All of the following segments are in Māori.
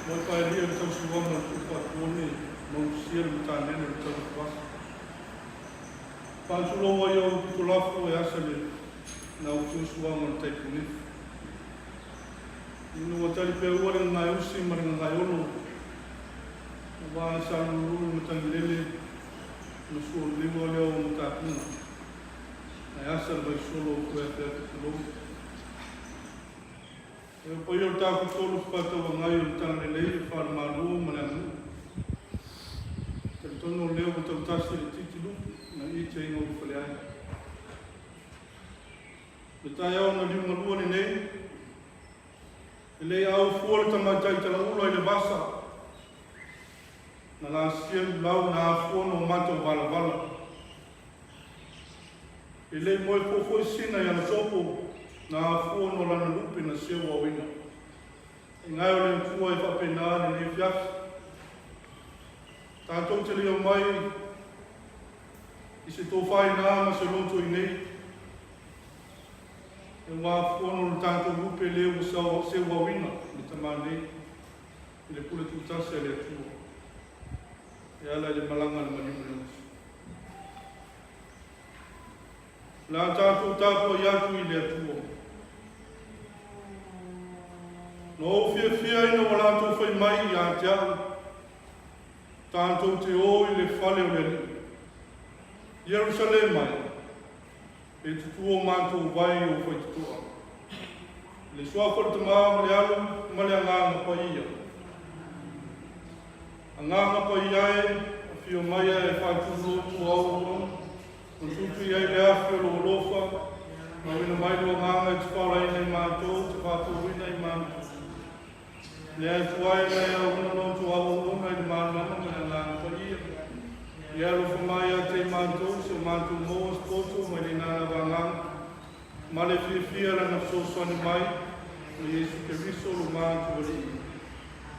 Moi pai ria tau suanga tu patone mau sier mutane le tau pas. Pa sulo wa yo tu lafu e asale na tu suanga te kuni. Inu wa tali pe ora na usi mar na yolo. Wa sa lu mutangilele no su limo leo mutapuna. Na asal vai solo ku e te lo. E poi o tāku tolu whakata wa ngai o tāne lei e whare maru manangu. Te tono leo o tau tasi e titilu na i te ingo i whaleai. Me tai au na liu marua ni nei. E lei au fuore tamatai tala ula i le basa. Na la sia lau na afuono mato vala vala. E lei moe pofo i sina i ana sopo. Na afuono lana lupi na sia wawina. E ngai o le tua e whapena ni fias. Tātou te leo mai i se tō whai nā ma se loto i nei. E wā afuono le tātou lupi leo se wawina ni tamā nei. I le pule tūtase le tua. E ala le malanga le manimu leo. La tātou tāpua i atu i le tua. No fia ina wala tō whai mai i a te au. Tātou te o i le whale o le li. Jerusalem mai. E te tuo mātou vai o whai te tua. Le sua whare te maa ma le alu, ma le anganga pa ia. Anganga pa ia e, a fio mai e whaituro tu Aoelua. Con tutu ia i le awhi o lo lofa. Ma wina mai lo anganga i te whara ina i mātou, te whātou wina i mātou. Le ai tuai mai au una no tu au mai de mana na na paia. Ia lo famai a te manto, se manto mo spoto mai na vanga. Male fia na so soni mai. O Yesu Cristo lo manto ali.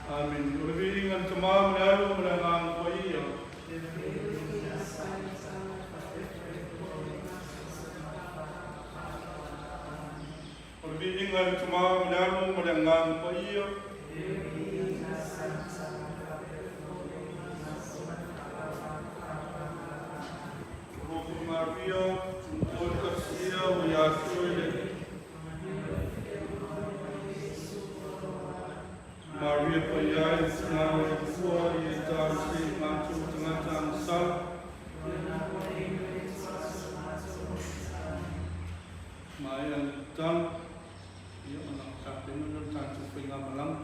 Amen. O vi ngan tama mai au na na paia. O vi ngan tama mai au na na paia. Maria, tu sia o Yahweh. Maria payai sinau e tua i e tāsi mātou tangata ang sal. Mai ang tal, ia anak kapena dan tātou whainga malang.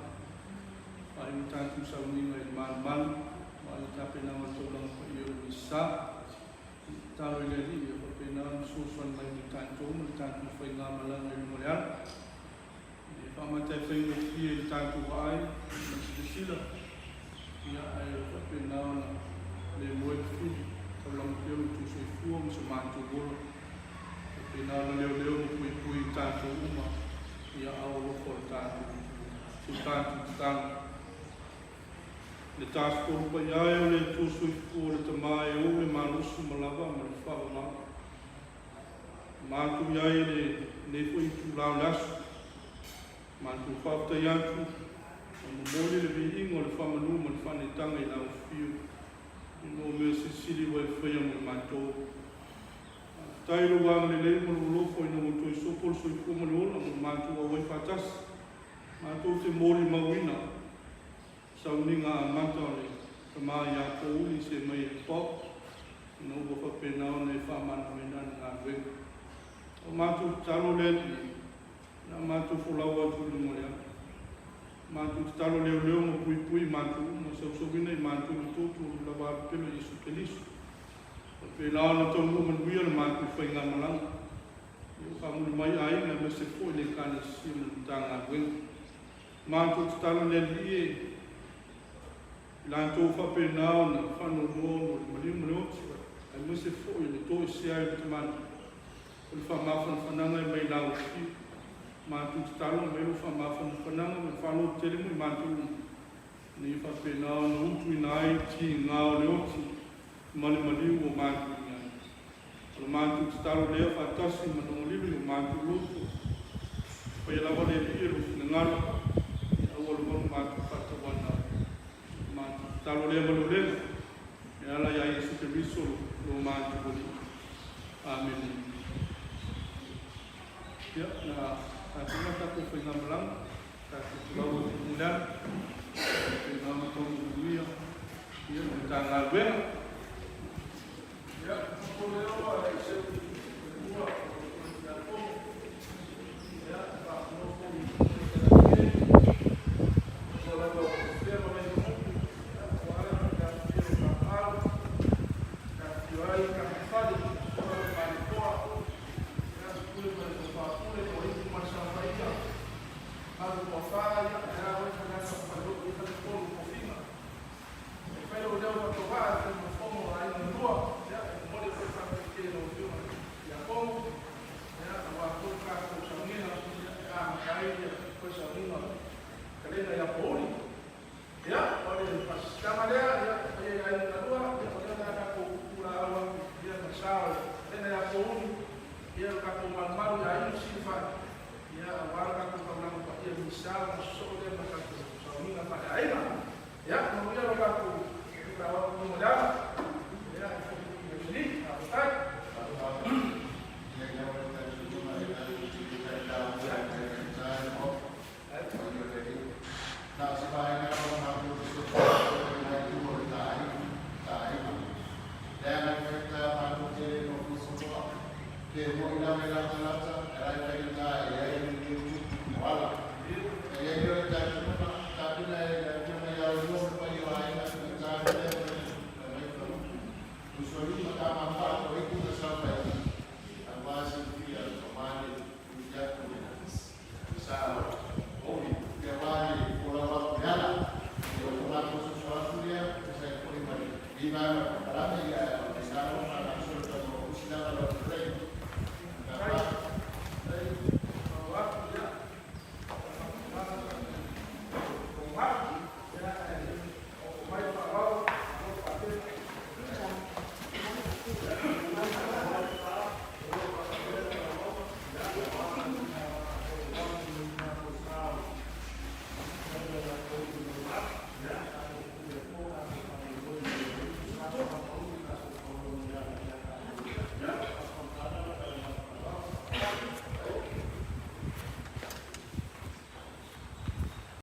Mai ang tātou sauninga i man, mai ang kapena matolang pa iyo isa. Talo le li e papena susuan mai ni tātou, ni tātou whainga malang i morean. E whamata whainga ki e tātou ai, na sila. Ia ai o papena na le moe fu, taulang pio i tu sui fua, msa mātou gola. Papena na leo ni pui tātou uma, ia au loko tātou, tu tātou tātou. Le tāsko rupa iai o le tūsui fua le tamai o le malusu malawa ma le whawa. Mātu iai le nefo i tu lau lasu. Mātu whawta i atu. Anu mōle le vihingo le whamanu ma le whanetanga i lau whiu. Ino mea sisiri wa e whaia mo le mātou. Tairo wang le leima lo lofo ino mo toi sopol soi kuma le ola mo mātu a wai whatas. Mātou te mōri mawina. Sauninga a matone, ka maa ia Pouli Semaia pop, no ua whapena o nei whamana me nana ngā weng. O mātou talo leti, na mātou wholaua tūri morea. Mātou talo leo mo pui mātou, ma sausawina i mātou i tōtu la wāru pelo Yesu Kelisu. Whapena ana tonu manuia na mātou whainga malanga. Io whamuri mai ai na mese fo i le kāna sima tā ngā weng. Mātou talo leti e, Lantou whapena o na whano nono le malimu le oti. Ai mwese fōi le tō isi ai le tamana. O le whamawhana whananga i mai lau ki. Mātou te talo mai lo whamawhana whananga me whalo telemu i mātou. Ni whapena o na utu i nai ti ngā o le oti. Mali malimu o mātou i ngai. O le mātou te talo leo whatasi manongolilu o mātou loto. pela wale piru ngalo awal kon ma pata wana ma talo le malule ya la ya Yesu Kristo lo ma tuli amen ya na atina ta ko fina malang ta ko mudan na ma to duia ya ta ngalwe ya ko le wa Yesu Amen.